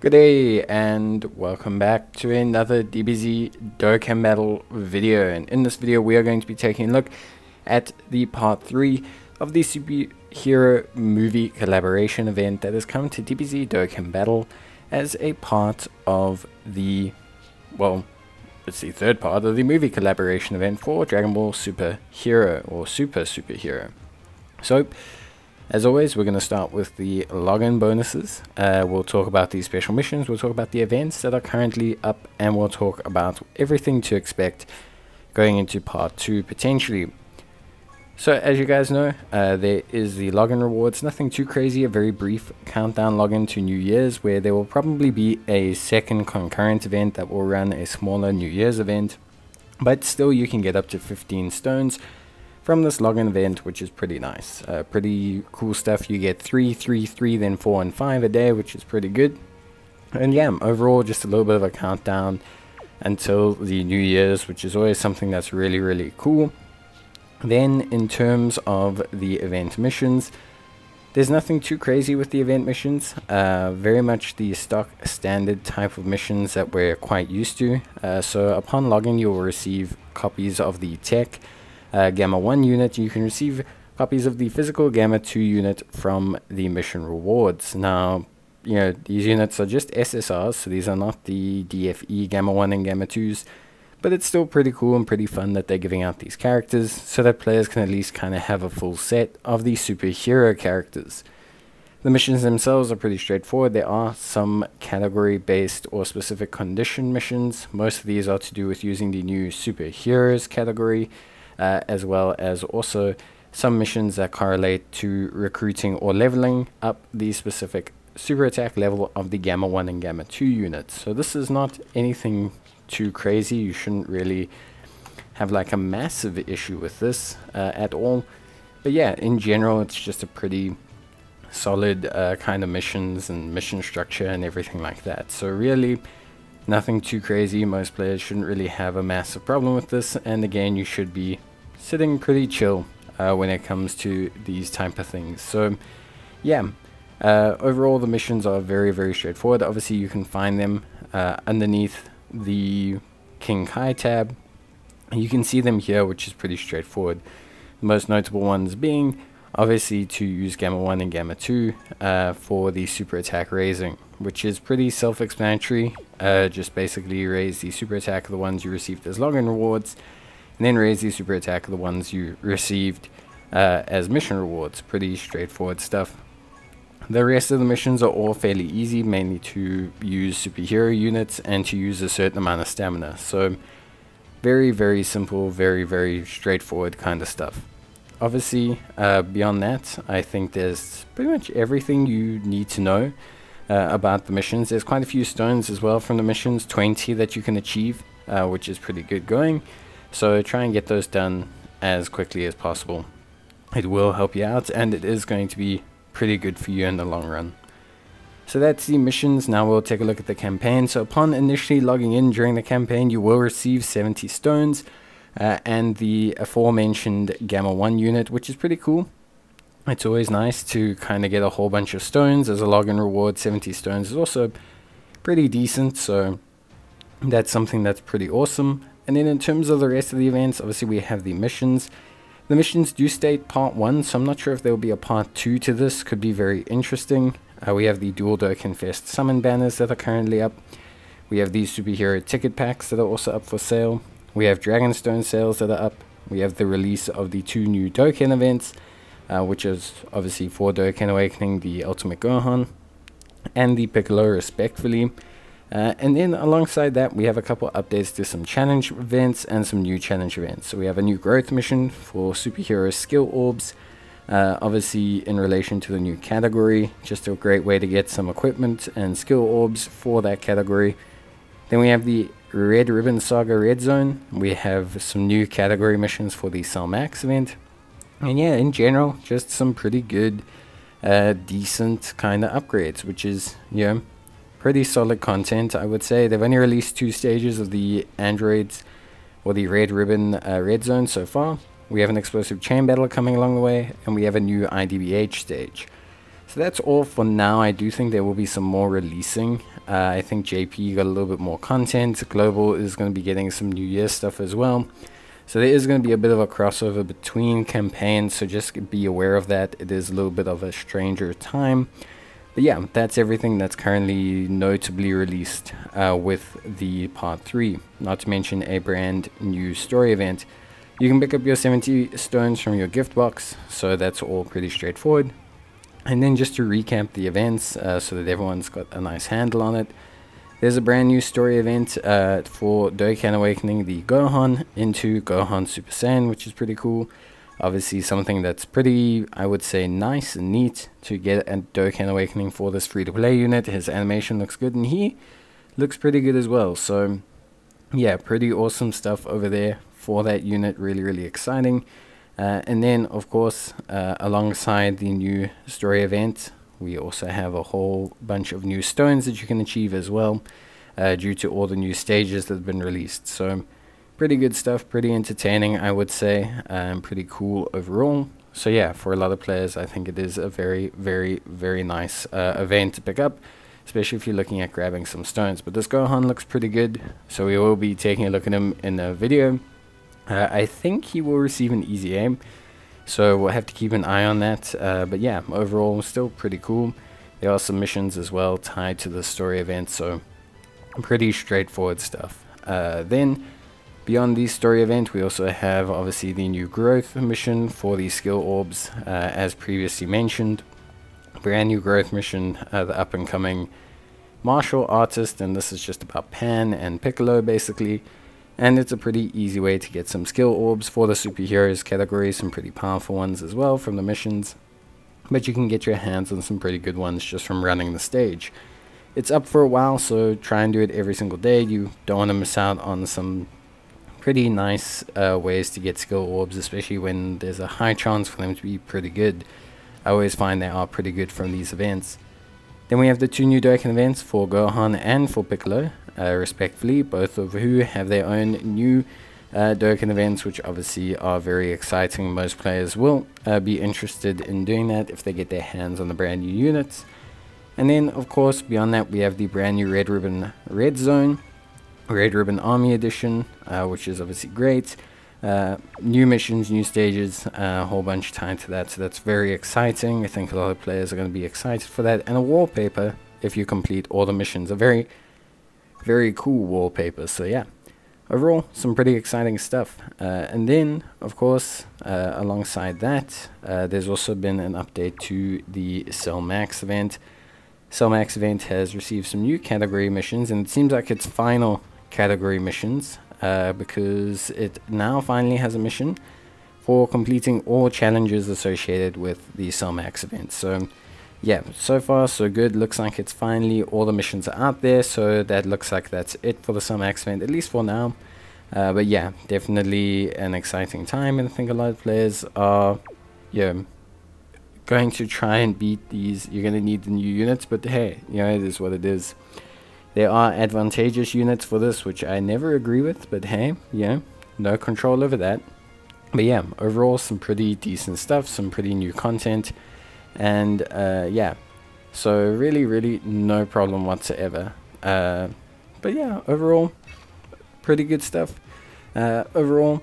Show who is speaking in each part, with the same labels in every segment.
Speaker 1: Good day and welcome back to another DBZ Dokkan battle video, and in this video we are going to be taking a look at the part 3 of the superhero movie collaboration event that has come to DBZ Dokkan battle as a part of the, well, it's the third part of the movie collaboration event for Dragon Ball Super Hero or Superhero. So as always, we're going to start with the login bonuses. We'll talk about the special missions, we'll talk about the events that are currently up, and we'll talk about everything to expect going into part 2 potentially. So as you guys know, there is the login rewards, nothing too crazy, a very brief countdown login to New Year's, where there will probably be a second concurrent event that will run a smaller New Year's event, but still you can get up to 15 stones from this login event, which is pretty nice. Pretty cool stuff. You get 3, 3, 3, then 4 and 5 a day, which is pretty good. And yeah, overall just a little bit of a countdown until the New Year's, which is always something that's really cool. Then in terms of the event missions, there's nothing too crazy with the event missions. Very much the stock standard type of missions that we're quite used to. So upon login, you'll receive copies of the tech Gamma 1 unit. You can receive copies of the physical Gamma 2 unit from the mission rewards. Now, you know, these units are just SSRs, so these are not the DFE Gamma 1 and Gamma 2s, but it's still pretty cool and pretty fun that they're giving out these characters so that players can at least kind of have a full set of the superhero characters. The missions themselves are pretty straightforward. There are some category based or specific condition missions. Most of these are to do with using the new superheroes category, as well as also some missions that correlate to recruiting or leveling up the specific super attack level of the Gamma 1 and Gamma 2 units. So this is not anything too crazy. You shouldn't really have like a massive issue with this at all. But yeah, in general it's just a pretty solid kind of missions and mission structure and everything like that. So really nothing too crazy. Most players shouldn't really have a massive problem with this, and again, you should be sitting pretty chill when it comes to these type of things. So yeah, overall the missions are very straightforward. Obviously you can find them underneath the King Kai tab. You can see them here, which is pretty straightforward. The most notable ones being obviously to use Gamma 1 and Gamma 2 for the super attack raising, which is pretty self-explanatory. Just basically raise the super attack of the ones you received as login rewards, and then raise the super attack of the ones you received as mission rewards. Pretty straightforward stuff. The rest of the missions are all fairly easy, mainly to use superhero units and to use a certain amount of stamina. So very simple, very straightforward kind of stuff. Obviously, beyond that, I think there's pretty much everything you need to know about the missions. There's quite a few stones as well from the missions, 20 that you can achieve, which is pretty good going. So try and get those done as quickly as possible. It will help you out, and it is going to be pretty good for you in the long run. So that's the missions. Now we'll take a look at the campaign. So upon initially logging in during the campaign, you will receive 70 stones. And the aforementioned Gamma 1 unit, which is pretty cool. It's always nice to kind of get a whole bunch of stones as a login reward. 70 stones is also pretty decent, so that's something that's pretty awesome. And then in terms of the rest of the events, obviously we have the missions. The missions do state part 1, so I'm not sure if there will be a part 2 to this. Could be very interesting. We have the Dual Dokkanfest summon banners that are currently up. We have these superhero ticket packs that are also up for sale. We have Dragonstone sales that are up. We have the release of the 2 new Dokkan events, which is obviously for Dokkan Awakening, the Ultimate Gohan, and the Piccolo respectively. And then alongside that, we have a couple updates to some challenge events and some new challenge events. So we have a new growth mission for superhero skill orbs, obviously in relation to the new category. Just a great way to get some equipment and skill orbs for that category. Then we have the Red Ribbon Saga Red Zone. We have some new category missions for the Cell Max event. And yeah, in general, just some pretty good, decent kind of upgrades, which is, you know, pretty solid content, I would say. They've only released 2 stages of the androids, or the Red Ribbon Red Zone so far. We have an explosive chain battle coming along the way, and we have a new IDBH stage. So that's all for now. I do think there will be some more releasing. I think JP got a little bit more content. Global is going to be getting some New Year stuff as well. So there is going to be a bit of a crossover between campaigns, so just be aware of that. It is a little bit of a stranger time. But yeah, that's everything that's currently notably released with the part 3. Not to mention a brand new story event. You can pick up your 70 stones from your gift box, so that's all pretty straightforward. And then just to recap the events so that everyone's got a nice handle on it. There's a brand new story event for Dokkan Awakening the Gohan into Gohan Super Saiyan, which is pretty cool. Obviously something that's pretty, I would say, nice and neat to get at Dokkan Awakening for this free-to-play unit. His animation looks good and he looks pretty good as well. So yeah, pretty awesome stuff over there for that unit. Really, really exciting. And then, of course, alongside the new story event, we also have a whole bunch of new stones that you can achieve as well, due to all the new stages that have been released. So, pretty good stuff, pretty entertaining, I would say, and pretty cool overall. So yeah, for a lot of players, I think it is a very, very, very nice event to pick up, especially if you're looking at grabbing some stones. But this Gohan looks pretty good, so we will be taking a look at him in a video. I think he will receive an easy aim, so we'll have to keep an eye on that. But yeah, overall still pretty cool. There are some missions as well tied to the story event, so pretty straightforward stuff. Then beyond the story event, we also have obviously the new growth mission for the skill orbs, as previously mentioned. Brand new growth mission, the up and coming martial artist, and this is just about Pan and Piccolo basically. And it's a pretty easy way to get some skill orbs for the superheroes category, some pretty powerful ones as well from the missions. But you can get your hands on some pretty good ones just from running the stage. It's up for a while, so try and do it every single day. You don't want to miss out on some pretty nice ways to get skill orbs, especially when there's a high chance for them to be pretty good. I always find they are pretty good from these events. Then we have the 2 new Dokkan events for Gohan and for Piccolo, respectively, both of who have their own new Dokkan events, which obviously are very exciting. Most players will be interested in doing that if they get their hands on the brand new units. And then, of course, beyond that, we have the brand new Red Ribbon Red Zone, Red Ribbon Army Edition, which is obviously great. New missions, new stages, a whole bunch tied to that, so that's very exciting. I think a lot of players are going to be excited for that. And a wallpaper, if you complete all the missions, a very, very cool wallpaper. So yeah, overall, some pretty exciting stuff. And then, of course, alongside that, there's also been an update to the Cell Max event. Cell Max event has received some new category missions, and it seems like its final category missions, because it now finally has a mission for completing all challenges associated with the Cell Max event. So yeah, so far so good. Looks like it's finally all the missions are out there, so that looks like that's it for the Cell Max event, at least for now. But yeah, definitely an exciting time, and I think a lot of players are going to try and beat these. You're going to need the new units, but hey, it is what it is. There are advantageous units for this, which I never agree with, but hey, no control over that. But yeah, overall some pretty decent stuff, some pretty new content, and yeah, so really no problem whatsoever. But yeah, overall pretty good stuff. Overall,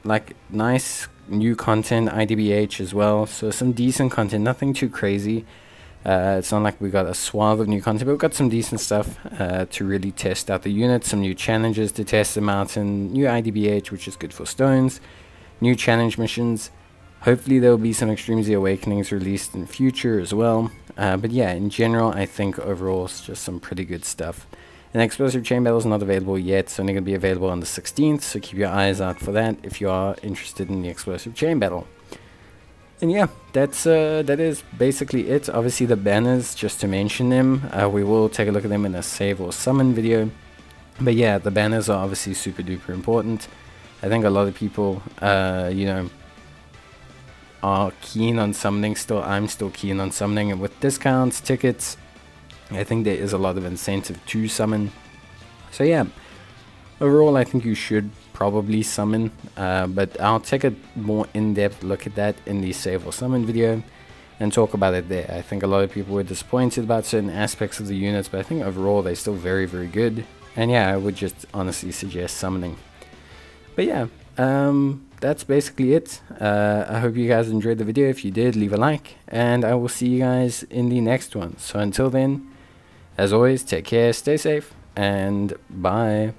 Speaker 1: like, nice new content, IDBH as well, so some decent content, nothing too crazy. It's not like we got a swath of new content, but we've got some decent stuff to really test out the units, some new challenges to test them out, and new IDBH, which is good for stones, new challenge missions. Hopefully there will be some Extreme Z Awakenings released in future as well. But yeah, in general, I think overall it's just some pretty good stuff. An explosive chain battle is not available yet. It's only going to be available on the 16th, so keep your eyes out for that if you are interested in the explosive chain battle. And yeah, that is basically it. Obviously the banners, just to mention them, we will take a look at them in a save or summon video. But yeah, the banners are obviously super duper important. I think a lot of people, are keen on summoning still. I'm still keen on summoning, and with discounts, tickets, I think there is a lot of incentive to summon. So yeah, overall I think you should probably summon, but I'll take a more in-depth look at that in the save or summon video. and talk about it there. I think a lot of people were disappointed about certain aspects of the units, but I think overall they're still very, very good. And yeah, I would just honestly suggest summoning. But yeah, that's basically it. I hope you guys enjoyed the video. If you did, leave a like, and I will see you guys in the next one. So until then, as always, take care, stay safe, and bye.